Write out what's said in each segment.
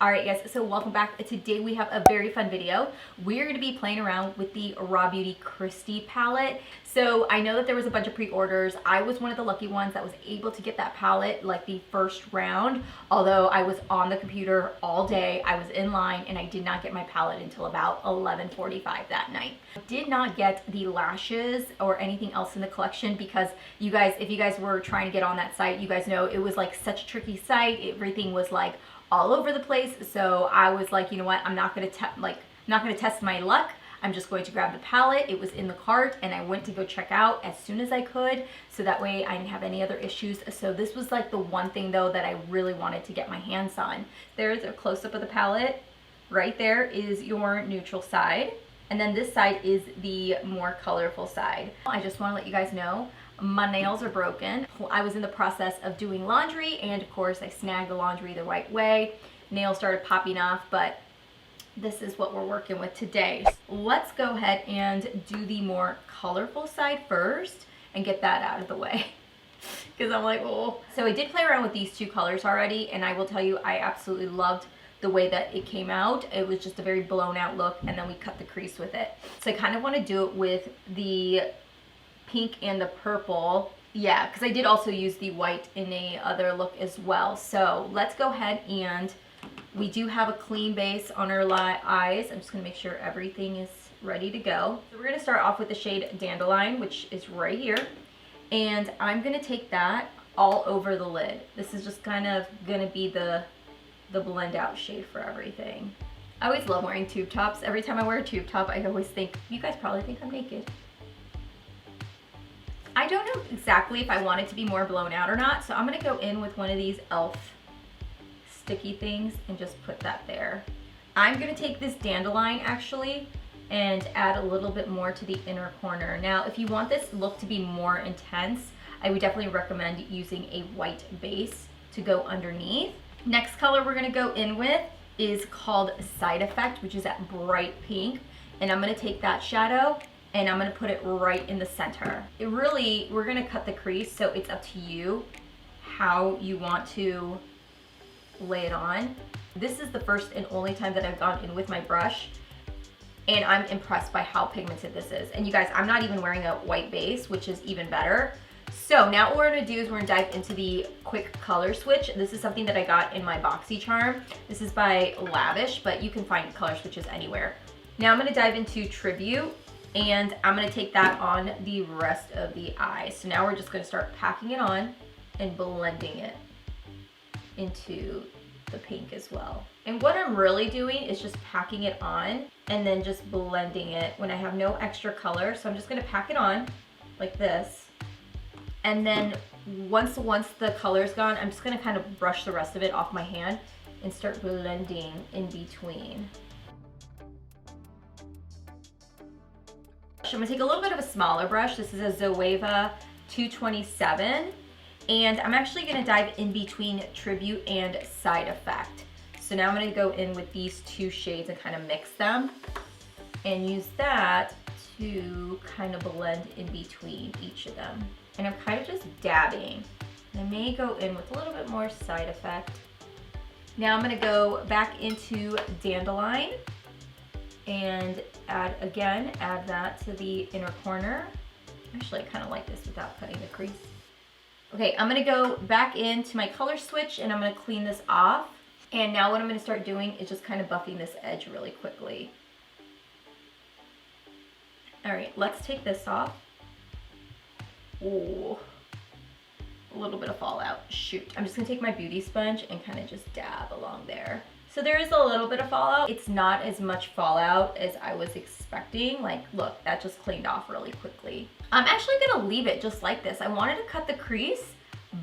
Alright guys, so welcome back. Today we have a very fun video. We're going to be playing around with the RawbeautyKristi palette. So I know that there was a bunch of pre-orders. I was one of the lucky ones that was able to get that palette like the first round. Although I was on the computer all day, I was in line and I did not get my palette until about 11:45 that night. I did not get the lashes or anything else in the collection because you guys, if you guys were trying to get on that site, you guys know it was like such a tricky site. Everything was like all over the place. So I was like, you know what, I'm not gonna test my luck. I'm just going to grab the palette. It was in the cart and I went to go check out as soon as I could, so that way I didn't have any other issues. So this was like the one thing though that I really wanted to get my hands on. There's a close-up of the palette. Right there is your neutral side, and then this side is the more colorful side. I just want to let you guys know my nails are broken. I was in the process of doing laundry, and of course I snagged the laundry the right way. Nails started popping off, but this is what we're working with today. Let's go ahead and do the more colorful side first and get that out of the way. Because I'm like, oh. So I did play around with these two colors already, and I will tell you, I absolutely loved the way that it came out. It was just a very blown out look, and then we cut the crease with it. So I kind of want to do it with the pink and the purple. Yeah, because I did also use the white in a other look as well. So let's go ahead, and we do have a clean base on our eyes. I'm just going to make sure everything is ready to go. So we're going to start off with the shade Dandelion, which is right here. And I'm going to take that all over the lid. This is just kind of going to be the blend out shade for everything. I always love wearing tube tops. Every time I wear a tube top, I always think, you guys probably think I'm naked. I don't know exactly if I want it to be more blown out or not, so I'm going to go in with one of these e.l.f. sticky things and just put that there. I'm going to take this Dandelion actually and add a little bit more to the inner corner. Now, if you want this look to be more intense, I would definitely recommend using a white base to go underneath. Next color we're going to go in with is called Side Effect, which is that bright pink. And I'm going to take that shadow and I'm going to put it right in the center. It really, we're going to cut the crease, so it's up to you how you want to lay it on. This is the first and only time that I've gone in with my brush, and I'm impressed by how pigmented this is. And you guys, I'm not even wearing a white base, which is even better. So now what we're going to do is we're going to dive into the quick color switch. This is something that I got in my BoxyCharm. This is by Lavish, but you can find color switches anywhere. Now I'm going to dive into Tribute, and I'm going to take that on the rest of the eye. So now we're just going to start packing it on and blending it into the pink as well. And what I'm really doing is just packing it on and then just blending it when I have no extra color. So I'm just going to pack it on like this. And then once the color's gone, I'm just going to kind of brush the rest of it off my hand and start blending in between. I'm going to take a little bit of a smaller brush. This is a Zoeva 227. And I'm actually going to dive in between Tribute and Side Effect. So now I'm going to go in with these two shades and kind of mix them and use that to kind of blend in between each of them. And I'm kind of just dabbing. And I may go in with a little bit more Side Effect. Now I'm going to go back into Dandelion and add that to the inner corner. Actually, I kind of like this without cutting the crease. Okay, I'm going to go back into my color switch and I'm going to clean this off. And now what I'm going to start doing is just kind of buffing this edge really quickly. All right, let's take this off. Ooh, a little bit of fallout. Shoot. I'm just going to take my beauty sponge and kind of just dab along there. So there is a little bit of fallout. It's not as much fallout as I was expecting. Like, look, that just cleaned off really quickly. I'm actually gonna leave it just like this. I wanted to cut the crease,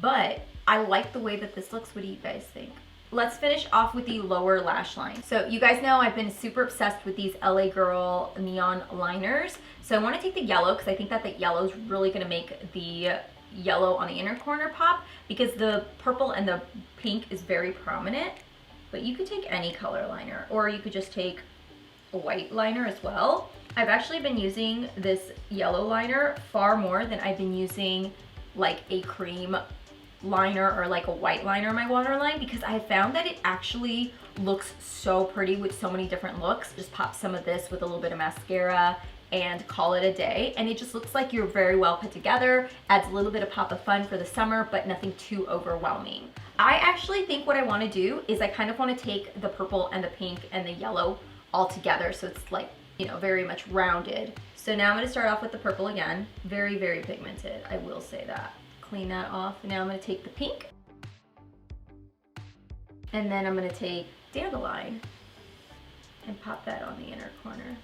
but I like the way that this looks. What do you guys think? Let's finish off with the lower lash line. So you guys know I've been super obsessed with these LA Girl neon liners. So I want to take the yellow because I think that the yellow is really going to make the yellow on the inner corner pop, because the purple and the pink is very prominent. But you could take any color liner, or you could just take a white liner as well. I've actually been using this yellow liner far more than I've been using like a cream liner or like a white liner in my waterline, because I found that it actually looks so pretty with so many different looks. Just pop some of this with a little bit of mascara and call it a day, and it just looks like you're very well put together. Adds a little bit of pop of fun for the summer, but nothing too overwhelming. I actually think what I want to do is I kind of want to take the purple and the pink and the yellow all together, so it's like, you know, very much rounded. So now I'm going to start off with the purple again. Very, very pigmented, I will say that. Clean that off. And now I'm going to take the pink, and then I'm going to take Dandelion and pop that on the inner corner.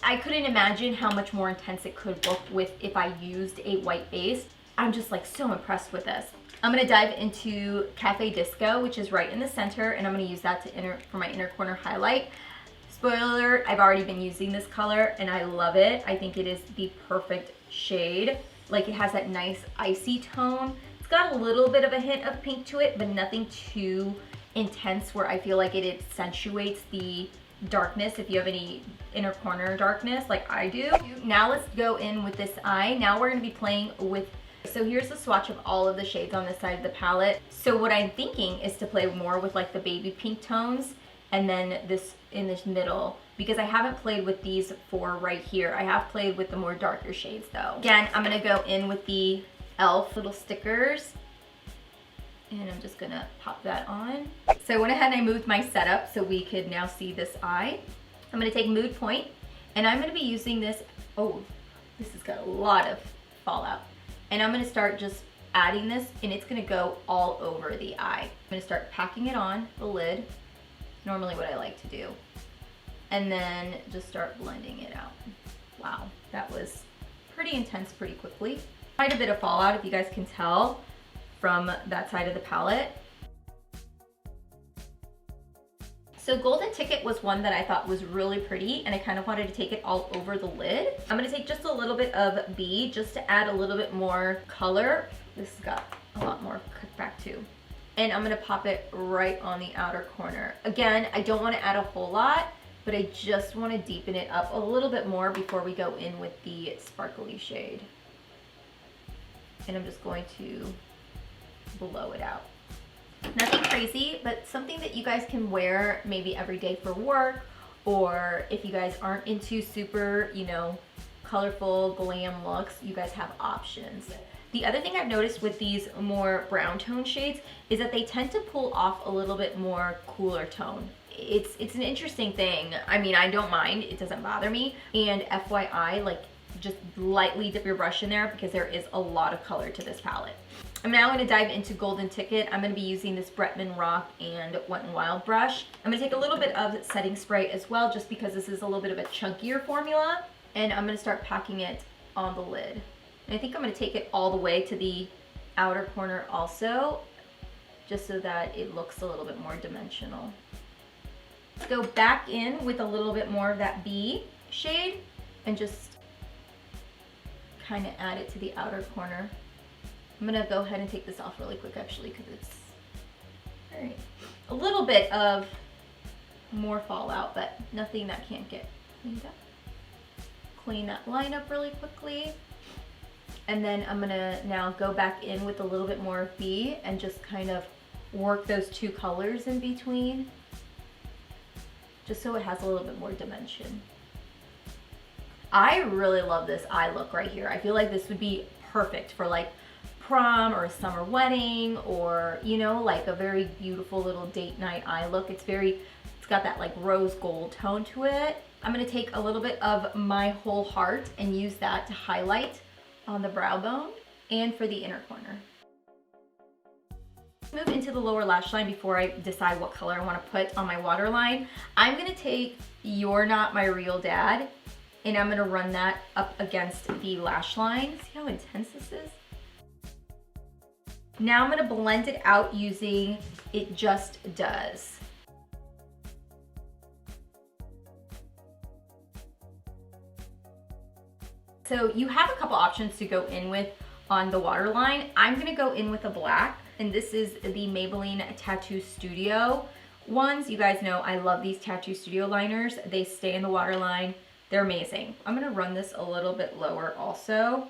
I couldn't imagine how much more intense it could look with if I used a white base. I'm just like so impressed with this. I'm going to dive into Cafe Disco, which is right in the center, and I'm going to use that for my inner corner highlight. Spoiler alert, I've already been using this color and I love it. I think it is the perfect shade. Like, it has that nice icy tone. It's got a little bit of a hint of pink to it, but nothing too intense where I feel like it accentuates the darkness if you have any inner corner darkness like I do. Now let's go in with this eye. Now we're going to be playing with, so here's the swatch of all of the shades on this side of the palette. So what I'm thinking is to play more with like the baby pink tones, and then this in this middle, because I haven't played with these four right here. I have played with the more darker shades though. Again, I'm going to go in with the e.l.f. little stickers, and I'm just gonna pop that on. So I went ahead and I moved my setup so we could now see this eye. I'm gonna take Mood Point, and I'm gonna be using this, oh, this has got a lot of fallout. And I'm gonna start just adding this, and it's gonna go all over the eye. I'm gonna start packing it on the lid, normally what I like to do. And then just start blending it out. Wow, that was pretty intense pretty quickly. Quite a bit of fallout, if you guys can tell, from that side of the palette. So Golden Ticket was one that I thought was really pretty, and I kind of wanted to take it all over the lid. I'm gonna take just a little bit of B just to add a little bit more color. This has got a lot more cut back too. And I'm gonna pop it right on the outer corner. Again, I don't wanna add a whole lot, but I just wanna deepen it up a little bit more before we go in with the sparkly shade. And I'm just going to blow it out. Nothing crazy, but something that you guys can wear maybe every day for work, or if you guys aren't into super, you know, colorful glam looks, you guys have options. The other thing I've noticed with these more brown tone shades is that they tend to pull off a little bit more cooler tone. It's an interesting thing. I mean, I don't mind, it doesn't bother me. And FYI, like, just lightly dip your brush in there because there is a lot of color to this palette. I'm now going to dive into Golden Ticket. I'm going to be using this Bretman Rock and Wet n Wild brush. I'm going to take a little bit of setting spray as well, just because this is a little bit of a chunkier formula. And I'm going to start packing it on the lid. And I think I'm going to take it all the way to the outer corner also, just so that it looks a little bit more dimensional. Let's go back in with a little bit more of that B shade and just kind of add it to the outer corner. I'm gonna go ahead and take this off really quick actually, because it's very, a little bit of more fallout, but nothing that can't get cleaned up. Clean that line up really quickly. And then I'm gonna now go back in with a little bit more of B and just kind of work those two colors in between, just so it has a little bit more dimension. I really love this eye look right here. I feel like this would be perfect for like prom or a summer wedding, or, you know, like a very beautiful little date night eye look. It's got that like rose gold tone to it. I'm gonna take a little bit of My Whole Heart and use that to highlight on the brow bone and for the inner corner. Move into the lower lash line before I decide what color I want to put on my waterline. I'm gonna take You're Not My Real Dad, and I'm gonna run that up against the lash line. See how intense this is? Now I'm gonna blend it out using It Just Does. So you have a couple options to go in with on the waterline. I'm gonna go in with a black, and this is the Maybelline Tattoo Studio ones. You guys know I love these Tattoo Studio liners. They stay in the waterline. They're amazing. I'm gonna run this a little bit lower also,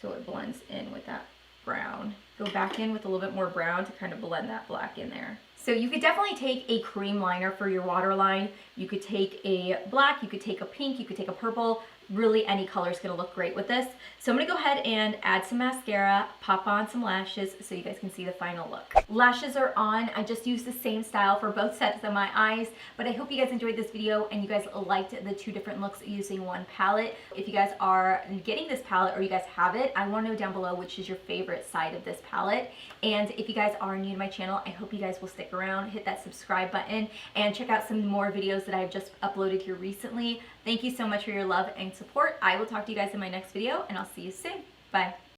so it blends in with that brown. Go back in with a little bit more brown to kind of blend that black in there. So you could definitely take a cream liner for your waterline. You could take a black, you could take a pink, you could take a purple. Really any color is gonna look great with this. So I'm gonna go ahead and add some mascara, pop on some lashes so you guys can see the final look. Lashes are on. I just used the same style for both sets of my eyes, but I hope you guys enjoyed this video and you guys liked the 2 different looks using one palette. If you guys are getting this palette or you guys have it, I wanna know down below which is your favorite side of this palette. And if you guys are new to my channel, I hope you guys will stick around, hit that subscribe button, and check out some more videos that I've just uploaded here recently. Thank you so much for your love and support. I will talk to you guys in my next video, and I'll see you soon. Bye.